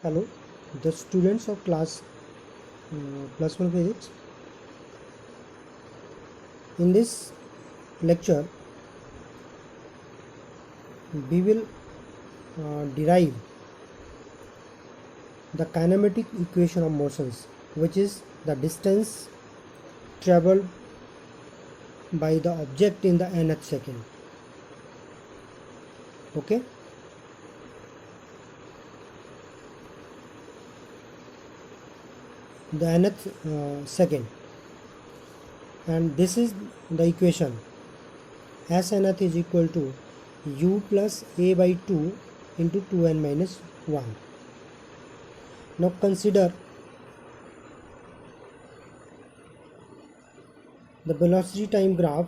Hello, the students of class plus 1 physics. In this lecture, we will derive the kinematic equation of motions, which is the distance traveled by the object in the nth second. Okay. The nth second, and this is the equation. S nth is equal to u plus a by 2 into 2n minus 1. Now consider the velocity time graph.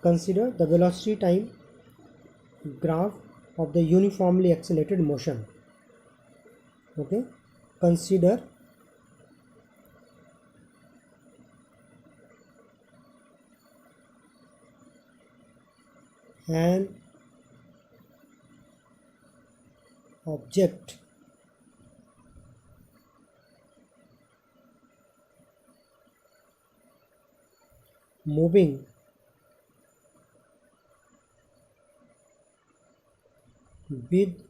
Consider the velocity time graph of the uniformly accelerated motion. Okay, consider an object moving with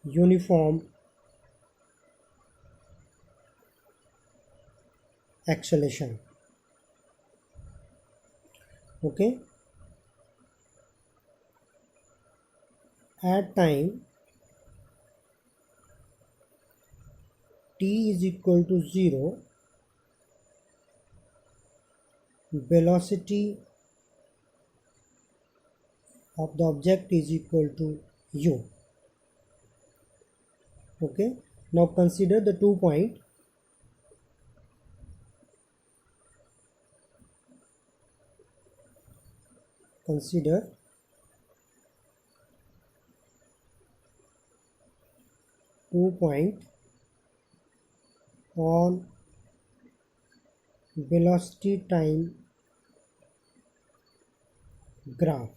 uniform acceleration. Okay, at time t is equal to 0, velocity of the object is equal to u. Okay, now consider the 2 point. Consider on velocity time graph.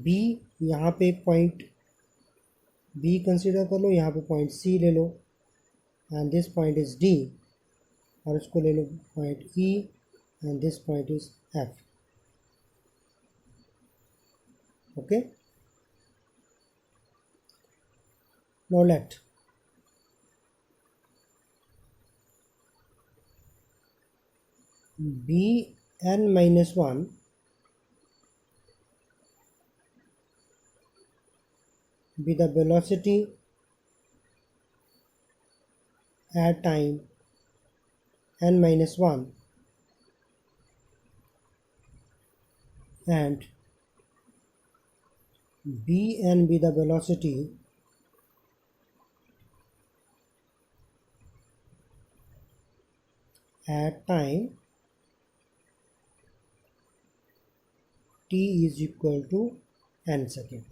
B यहाँ पे point B consider कर लो, यहाँ पे point C ले लो, and this point is D, और इसको ले लो point E, and this point is F. Okay, now let Bn minus 1 be the velocity at time n minus 1, and Bn be the velocity at time t is equal to n second.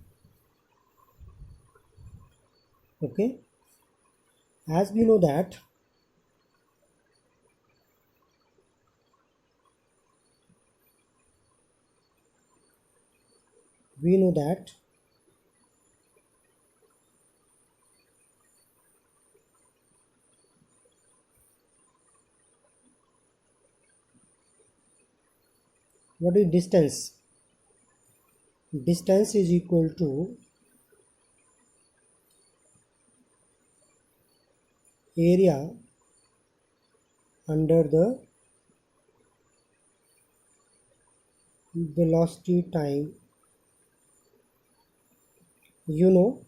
Okay, as we know that what is distance? Distance is equal to area under the velocity time. You know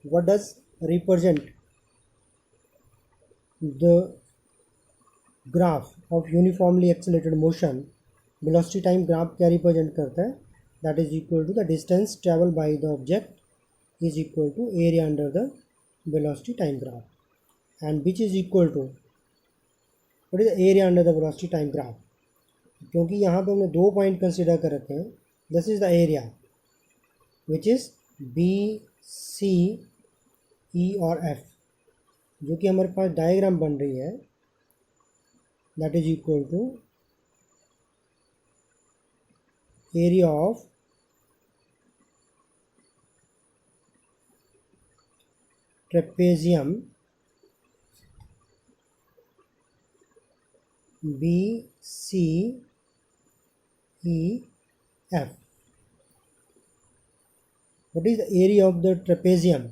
what does represent the graph of uniformly accelerated motion. Velocity time graph क्या represent करता है? That is equal to the distance traveled by the object is equal to area under the velocity time graph, and which is equal to what is the area under the velocity time graph. क्योंकि यहाँ पे हमने 2 point consider कर रखे हैं. This is the area which is B, C, E और F, जो कि हमारे पास डायग्राम बन रही है. That is equal to area of trapezium BCEF. What is the area of the trapezium?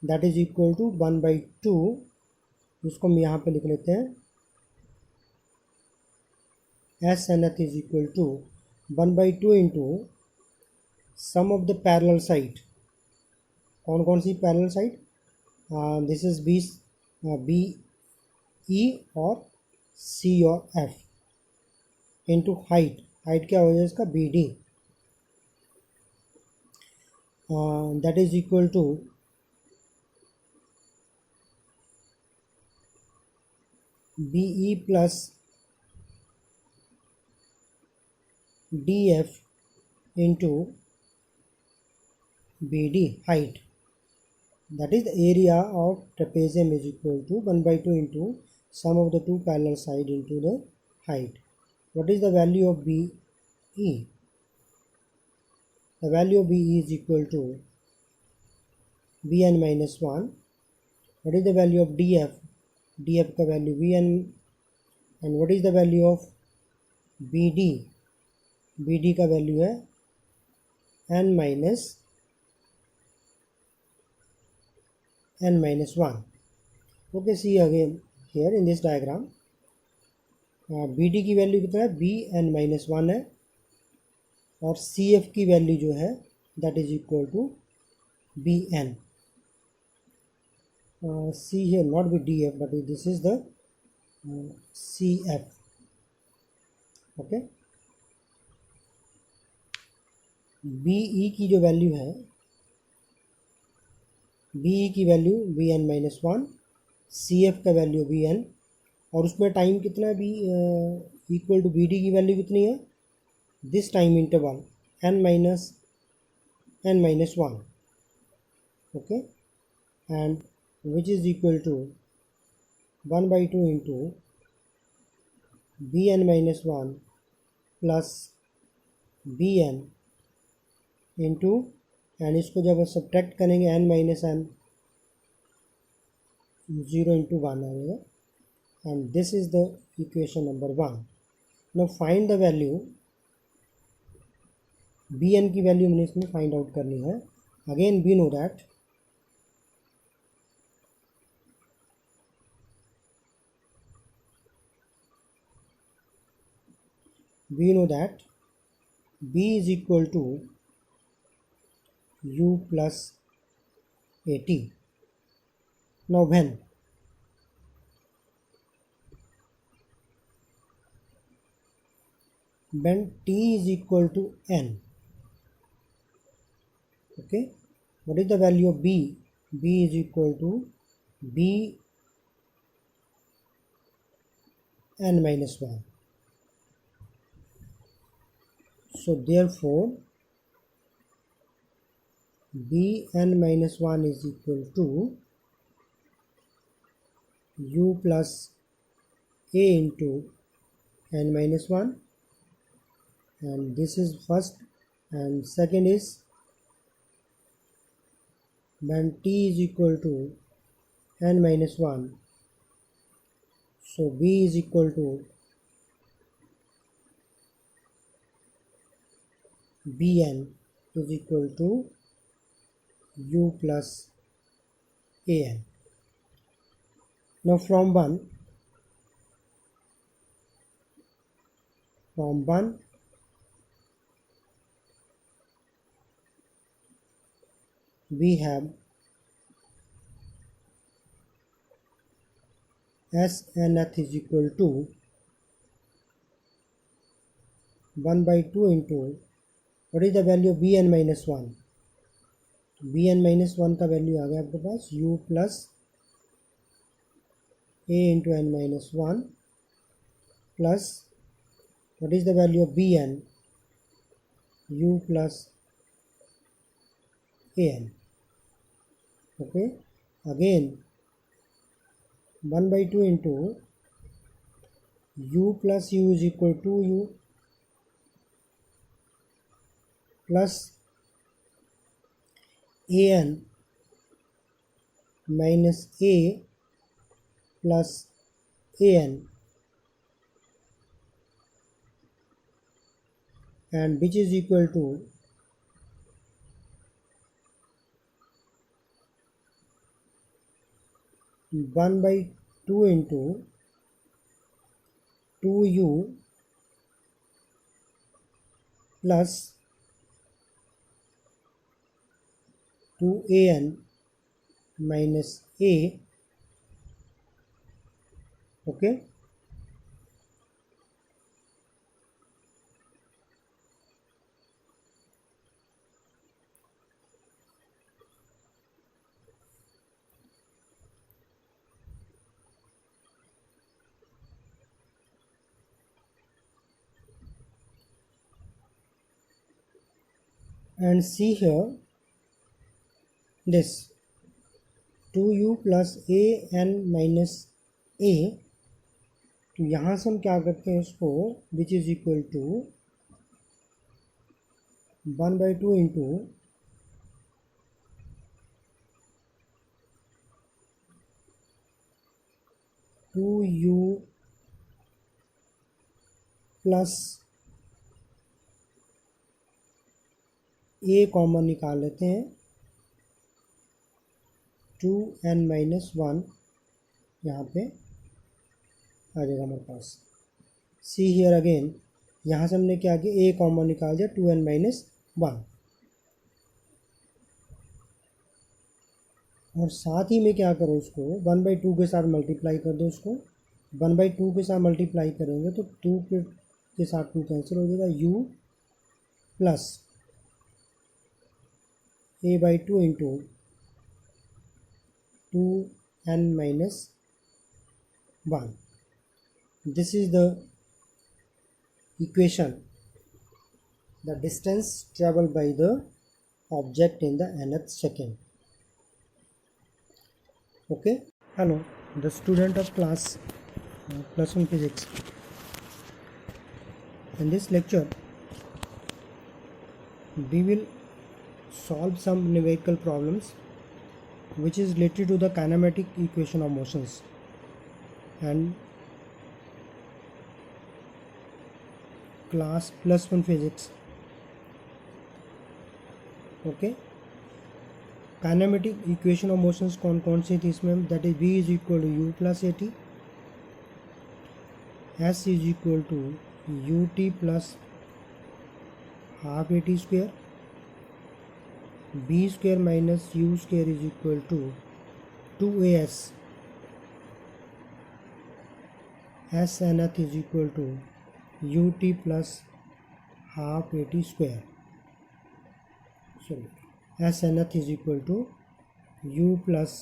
That is equal to 1/2. इसको हम यहाँ पे लिख लेते हैं S nth is equal to 1/2 into sum of the parallel side. कौन कौन सी parallel side? This is B E और C और F into height. height क्या हो जाएगा इसका BD. That is equal to BE plus DF into BD height. That is the area of trapezium is equal to 1/2 into sum of the two parallel side into the height. What is the value of BE? The value of BE is equal to Bn minus 1. What is the value of DF? DF का value Bn. And what is the value of BD? BD का value है n minus 1. Okay, see again here in this diagram. BD की value कितना है? Bn minus 1 है और CF की value जो है that is equal to Bn. See here, not BDF, but this is the CF. Okay. BE की जो वैल्यू है, BE की वैल्यू Bn minus 1, CF का वैल्यू Bn और उसमें टाइम कितना है? B इक्वल टू BD की वैल्यू कितनी है? This time interval n minus 1. Okay, and which is equal to 1/2 into Bn minus 1 plus Bn into, and इसको जब सब्ट्रैक्ट करेंगे n minus n 0 into 1 आएगा. And this is the equation number 1. Now find the value. Bn की value हमने इसमें find out करनी है. Again we know that B is equal to U plus AT. Now when T is equal to N, okay, what is the value of B? B is equal to Bn minus 1. So therefore Bn minus 1 is equal to U plus A into n minus 1, and this is first, and second is when T is equal to n minus 1, so B is equal to Bn is equal to U plus An. Now from 1 we have S nth is equal to 1/2 into, what is the value of Bn minus 1? Bn minus 1 का value आ गया आपके पास U plus A into n minus 1 plus, what is the value of Bn? U plus An. Okay, again 1/2 into U plus U is equal to U plus an minus a plus an, and which is equal to 1 by 2 into 2u plus 2an minus a. Okay, and see here this 2u plus a n minus a, तो यहाँ से हम क्या करते हैं इसको, which is equal to 1 by 2 into 2u plus a common निकाल लेते हैं, 2n minus 1 यहाँ पे आ जाएगा हमारे पास. सी हियर अगेन, यहाँ से हमने क्या किया, a कॉमन निकाल दिया, 2n minus 1, और साथ ही में क्या करो, उसको 1 by 2 के साथ मल्टीप्लाई कर दो. उसको 1 by 2 के साथ मल्टीप्लाई करेंगे तो 2 के साथ 2 कैंसिल हो जाएगा, u plus a by 2 into 2n minus 1. This is the equation, the distance traveled by the object in the nth second. Okay, hello, the student of class plus 1 physics. In this lecture we will solve some numerical problems which is related to the kinematic equation of motions and class plus 1 physics. Okay, kinematic equation of motions कौन कौन सी थी इसमें, that is v is equal to u plus a t, s is equal to u t plus half a t square, b square minus u square is equal to 2as, s nth is equal to u t plus half a t square, sorry s nth is equal to u plus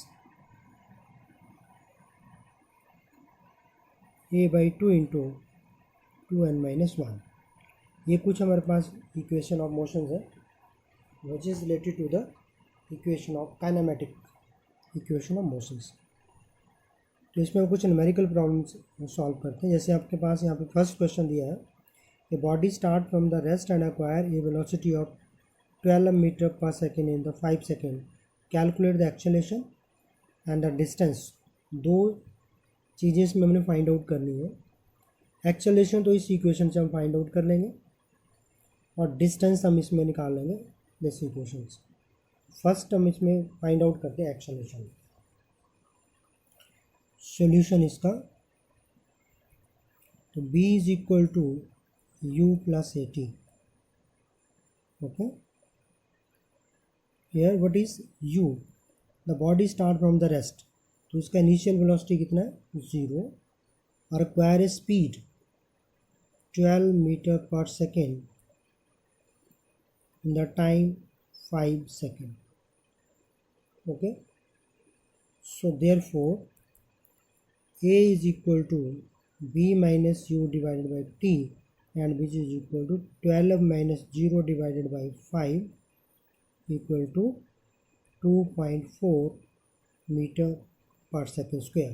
a by 2 into 2n minus 1. ये कुछ हमारे पास equation of motions है which is related to the equation of kinematic equation of motions. तो इसमें हम कुछ numerical problems solve करते हैं. जैसे आपके पास यहाँ पे फर्स्ट क्वेश्चन दिया है, a body start from the rest and acquire a velocity of 12 meter per second in the 5 second. Calculate the acceleration and the distance. दो चीज़ें इसमें हमने फाइंड आउट करनी है. एक्सेलरेशन तो इस इक्वेशन से हम फाइंड आउट कर लेंगे और डिस्टेंस हम इसमें निकाल लेंगे दिस इक्वेशन से. फर्स्ट हम इसमें फाइंड आउट करते हैं एक्सेलरेशन. सॉल्यूशन इसका, तो b is equal to u plus a t. Okay, here what is u, the body start from the rest, तो इसका इनिशियल वेलोसिटी कितना है, 0, और रिक्वायर है speed 12 metre per second in the time 5 second. Okay, so therefore a is equal to b minus u divided by t and which is equal to 12 minus 0 divided by 5 equal to 2.4 metre per second square.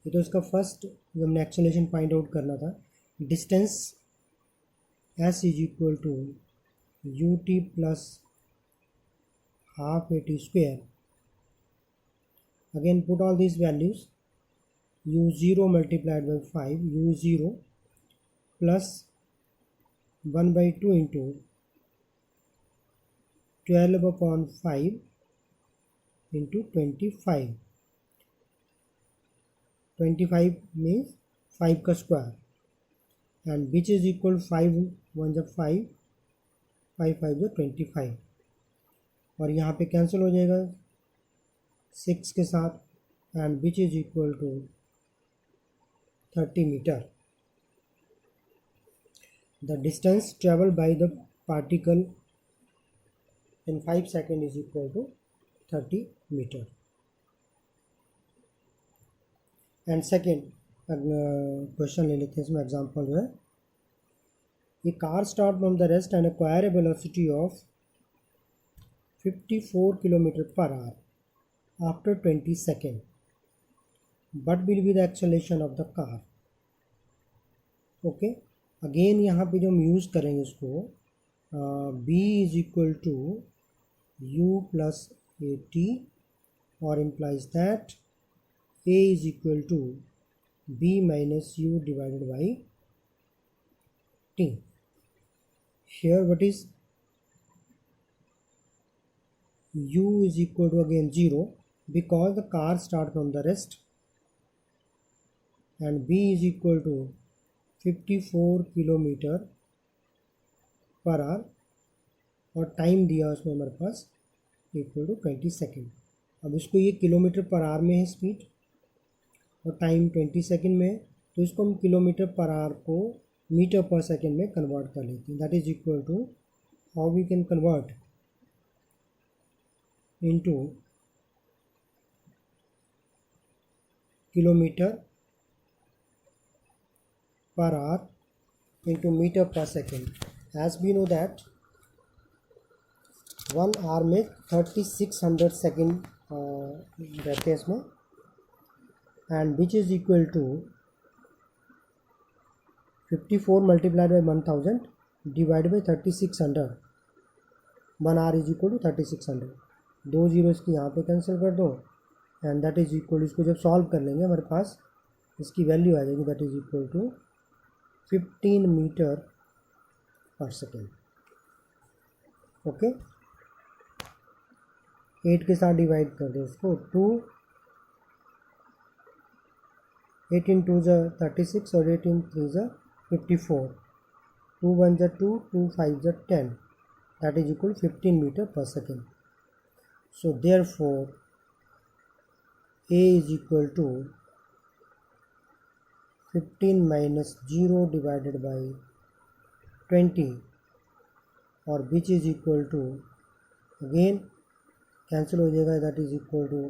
ये तो इसका first जो हमने acceleration find out करना था. Distance s is equal to ut plus half at square. Again put all these values. u0 multiplied by 5, u0 plus 1 by 2 into 12 upon 5 into 25. 25 means 5 का square, and which is equal 5 1 जब 5 5 5 जो 25, और यहाँ पे cancel हो जाएगा 6 के साथ, and which is equal to 30 meter. The distance traveled by the particle in 5 seconds is equal to 30 meter. And second question ले लेते हैं, इसमें एग्जांपल जो है, a car start from the rest and acquire a velocity of 54 kilometre per hour after 20 second, but will be the acceleration of the car. Okay, again यहाँ पे जो हम यूज़ करेंगे इसको, b is equal to u plus a t, और implies that a is equal to b minus u divided by t. Here what is u is equal to again 0 because the car start from the rest, and b is equal to 54 kilometre per our, और time दिया उसमें हमारे पास equal to 20 second. अब इसको ये kilometre per our में है speed, और टाइम 20 सेकेंड में है, तो इसको हम किलोमीटर पर आवर को मीटर पर सेकेंड में कन्वर्ट कर लेते हैं. That is equal to, how we can convert into kilometre per hour into metre per second. As we know that 1 hour में 3600 सेकेंड रहते हैं इसमें, and which is equal to 54 multiplied by 1000 divided by 3600. 1 hour is equal to 3600. 2 zero इसकी यहाँ पे cancel कर दो, and that is equal, इसको जब सॉल्व कर लेंगे हमारे पास इसकी वैल्यू आ जाएगी, that is equal to 15 metre per second. Okay, 8 के साथ डिवाइड कर दो इसको, 2 18 2 जा 36 और 18 3 जा 54, 2 1 जा 2, 2 5 जा 10, that is equal to 15 meter per second. So therefore A is equal to 15 minus 0 divided by 20, और which is equal to, again cancel हो जाएगा, that is equal to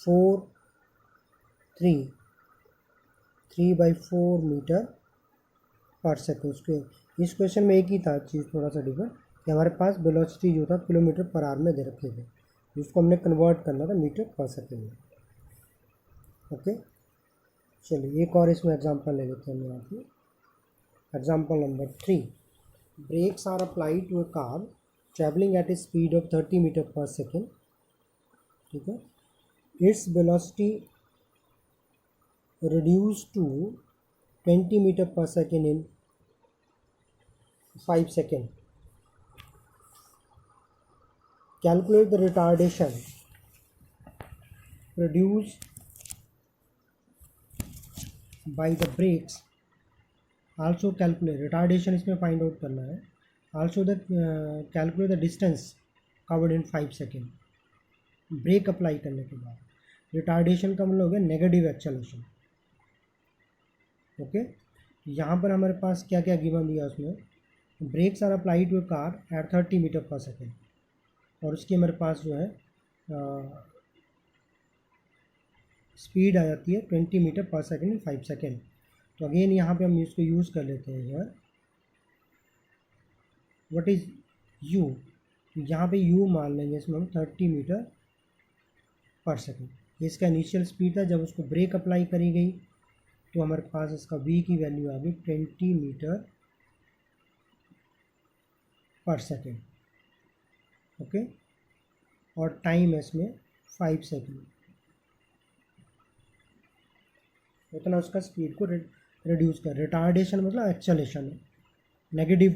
4 3 by 4 metre per second. इस क्वेश्चन में एक ही था चीज़, थोड़ा सा different, कि हमारे पास वेलोसिटी जो था किलोमीटर पर आवर में दे रखे थे, जिसको हमने कन्वर्ट करना था मीटर पर सेकेंड में. ओके, चलिए एक और इसमें एग्जांपल ले लेते हैं हम यहाँ पे. Example number 3, brakes are applied to a car travelling at a speed of 30 metre per second. ठीक है, its velocity reduced to 20 meter per second in 5 seconds. Calculate the retardation produced by the brakes. Also calculate retardation, इसमें find out करना है. Also the calculate the distance covered in 5 seconds. Break apply करने के बाद retardation का मतलब हो गया नेगेटिव एक्सेलरेशन. ओके, यहाँ पर हमारे पास क्या क्या गिवन दिया उसमें, brakes are apply to a car at 30 metre per second, और उसकी हमारे पास जो है स्पीड आ जाती है 20 metre per second in 5 second. तो अगेन यहाँ पे हम इसको यूज़ कर लेते हैं. यार व्हाट इज़ u, यहाँ पे u मान लेंगे इसमें हम 30 मीटर पर सेकेंड. इसका इनिशियल स्पीड था, जब उसको ब्रेक अप्लाई करी गई तो हमारे पास इसका v की वैल्यू आ गई 20 मीटर पर सेकेंड, ओके, और टाइम है इसमें 5 सेकेंड। उतना उसका स्पीड को रिड्यूस कर। रिटार्डेशन मतलब एक्सेलेरेशन है, नेगेटिव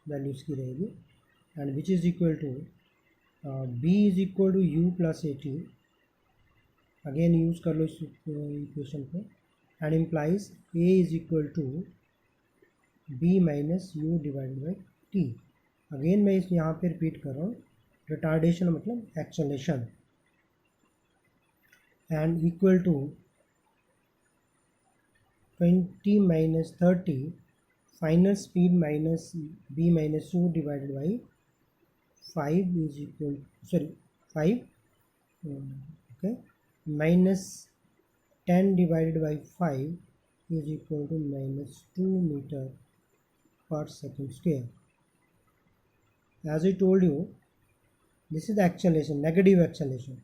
वैल्यूज़ की रहेगी। And which is equal to b is equal to u plus a t, again use कर लो इस इक्वेशन को, and implies a is equal to b minus u divided by t. Again मैं इस यहाँ पे रिपीट कर रहा हूँ, रिटार्डेशन मतलब acceleration, and equal to 20 minus 30 final speed minus b minus u divided by 5 is equal, sorry, 5, okay, minus 10 divided by 5 is equal to minus 2 meter per second square. As I told you, this is the acceleration, negative acceleration,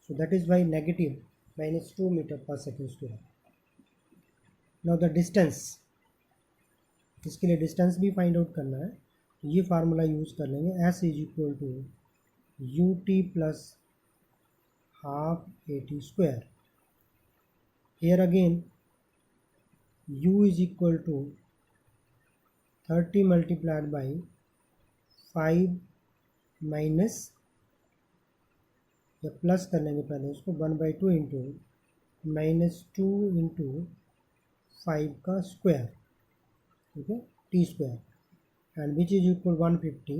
so that is why negative minus 2 meter per second square. Now the distance, इसके लिए distance भी find out करना है, तो ये formula use कर लेंगे, s is equal to u t plus half a t square. Here again u is equal to 30 multiplied by 5 minus, या प्लस कर लेंगे पहले उसको, 1/2 इंटू माइनस 2 इंटू 5 का स्क्वायर, ठीक है, T square, and which is equal 150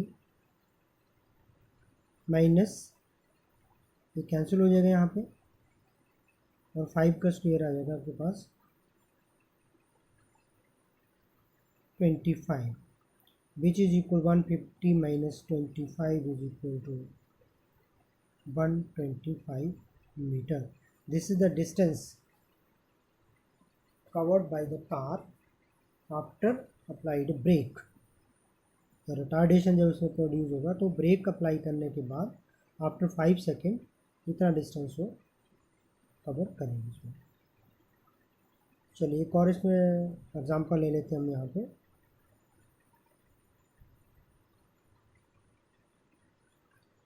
minus, ये cancel हो जाएगा यहाँ पे, और 5 का स्क्वायर आ जाएगा आपके पास 25, which is equal 150 minus 25 is equal to 125 metre. This is the distance covered by the car after applied brake। तो रिटार्डेशन जब उसमें प्रोड्यूस होगा तो ब्रेक अप्लाई करने के बाद आफ्टर 5 सेकेंड इतना डिस्टेंस वो कवर करेंगे इसमें। चलिए एक और इसमें एग्जांपल ले लेते हैं हम यहाँ पे,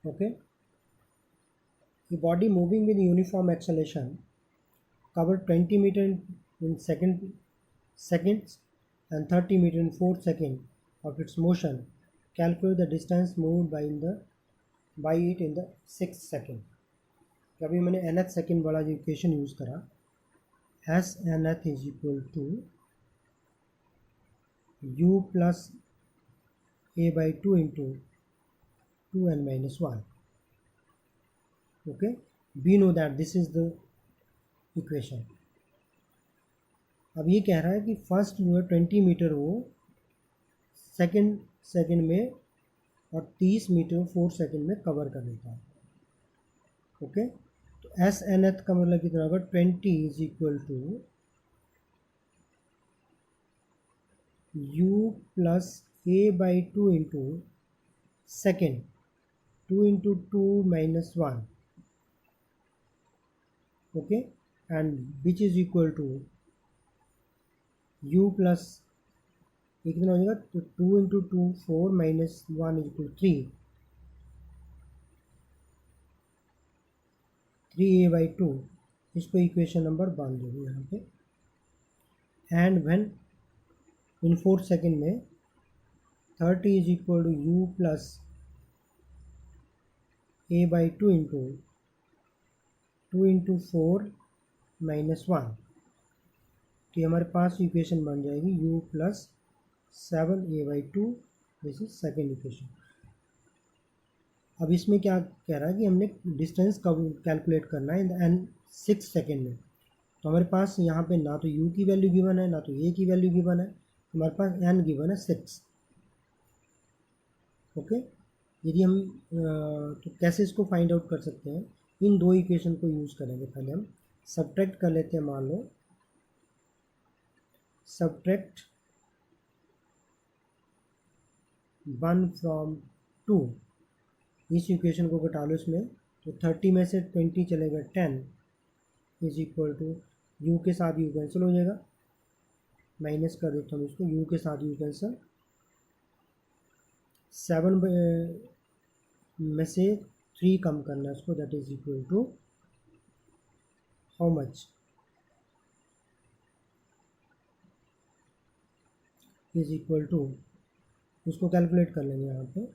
okay. The body moving with uniform acceleration covered 20 meter in seconds and 30 meter in 4 seconds of its motion. Calculate the distance moved by it in the 6th second। अभी मैंने nth सेकेंड वाला जो इक्वेशन यूज़ करा, s nth is equal to u plus a by 2 into 2n minus 1, okay. We know that this is the equation. अब ये कह रहा है कि फर्स्ट जो है 20 मीटर वो सेकेंड में और 30 मीटर 4 सेकेंड में कवर कर लेता है, ओके। तो एस एन एथ का मतलब कितना होगा, 20 is equal to u plus a by 2 into second, 2 into 2 minus 1, okay, and which is equal to u plus ये कितना हो जाएगा, तो 2 into 2 4 minus 1 is equal 3a by 2, इसको इक्वेशन नंबर 1 दोगे यहाँ पे। एंड व्हेन इन 4 सेकेंड में 30 is equal to u plus a by 2 into 4 minus 1, तो हमारे पास इक्वेशन बन जाएगी u plus 7a by 2, this is second equation. अब इसमें क्या कह रहा है कि हमने डिस्टेंस कब कैलकुलेट करना है एंड 6 सेकेंड में, तो हमारे पास यहाँ पे ना तो u की वैल्यू गिवन है ना तो a की वैल्यू गिवन है, हमारे पास n गिवन है 6, ओके। यदि हम तो कैसे इसको फाइंड आउट कर सकते हैं, इन दो इक्वेशन को यूज़ करेंगे। पहले हम सब्ट्रैक्ट कर लेते हैं, मान लो सब्ट्रैक्ट 1 फ्रॉम 2, इस इक्वेशन को घटा लो इसमें, तो 30 में से 20 चलेगा 10 इज इक्वल टू यू के साथ यू कैंसिल हो जाएगा, माइनस कर देता हूँ इसको, यू के साथ यू कैंसिल, 7 में से 3 कम करना है उसको, that is equal to how much, is equal to, उसको कैलकुलेट कर लेंगे यहाँ पे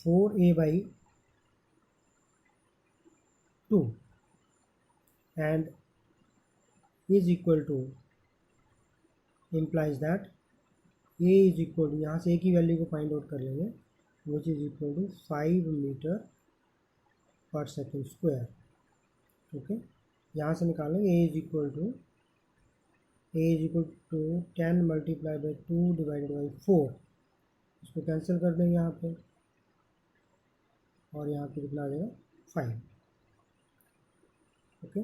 4a/2 and is equal to implies that a is equal to, यहाँ से a की वैल्यू को फाइंड आउट कर लेंगे, which is equal to 5 metre per second square. Okay, यहाँ से निकालेंगे a is equal to 10 multiply by 2 divided by 4, इसको कैंसिल कर देंगे यहाँ पे, और यहाँ पे कितना आ जाएगा 5। ओके,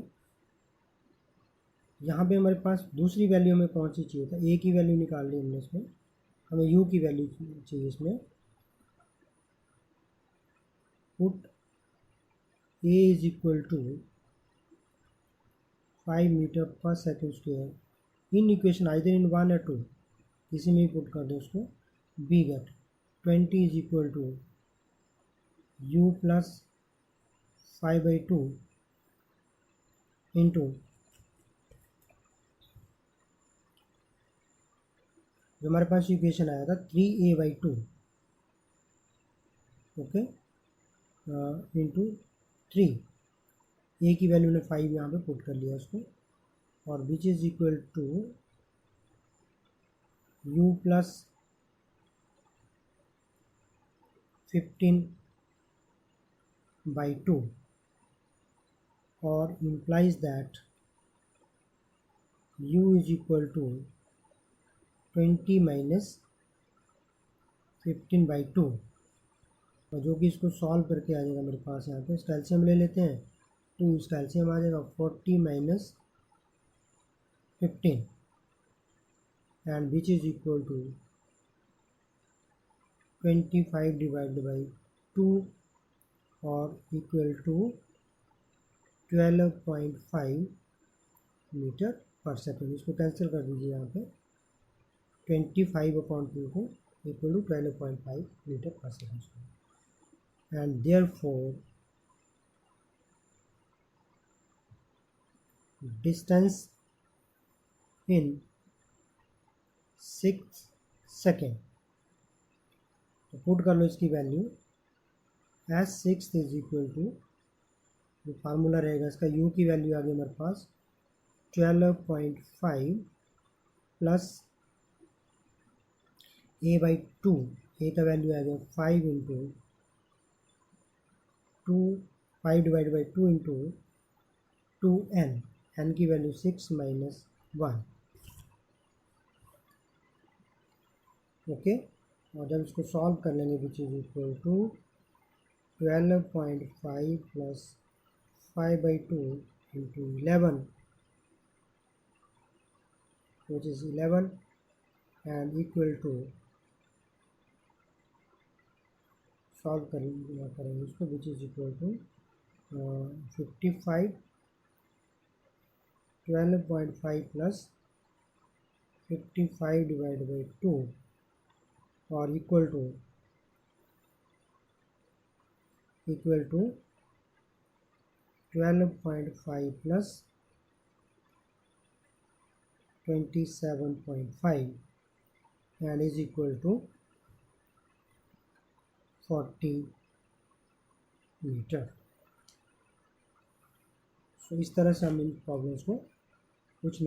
यहाँ पे हमारे पास दूसरी वैल्यू हमें कौन सी चाहिए था, a की वैल्यू निकाल ली हमने, इसमें हमें u की वैल्यू चाहिए। इसमें put a is equal to 5 metre per second square in equation either in 1 या 2, किसी में भी पुट कर दो उसको, b get 20 is equal to u plus 5/2 into जो हमारे पास इक्वेशन आया था 3a/2, ओके, इंटू 3, a की वैल्यू ने 5 यहाँ पे पुट कर लिया उसको, और which is equal to u plus 15/2 और implies that u is equal to 20 माइनस 15/2, और जो कि इसको सॉल्व करके आ जाएगा मेरे पास यहाँ पे, इसका एलसीएम ले लेते हैं, तो इसका एलसीएम आ जाएगा 40 minus 15 and which is equal to 25 divided by 2 और equal to 12.5 metre per second. इसको कैंसिल कर दीजिए यहाँ पे, 25/2 को equal to 12.5 metre per second, and therefore distance in 6 second, तो पुट कर लो इसकी value as 6 is equal to, जो फार्मूला रहेगा इसका, u की वैल्यू आ गई हमारे पास 12.5 प्लस a/2, a का वैल्यू आ गया 5 into 2, 5 divide by 2 into 2n, n की वैल्यू 6 माइनस 1। ओके, और जब इसको सॉल्व कर लेंगे which is equal to 12.5 plus 5/2 into 11 which is 11 and equal to, solve करेंगे इसको, which is equal to 55, 12.5 plus 55 divide by 2 और equal to 12.5 plus 27.5 and is equal to 40 metre. So इस तरह से हम इन प्रॉब्लम्स को कुछ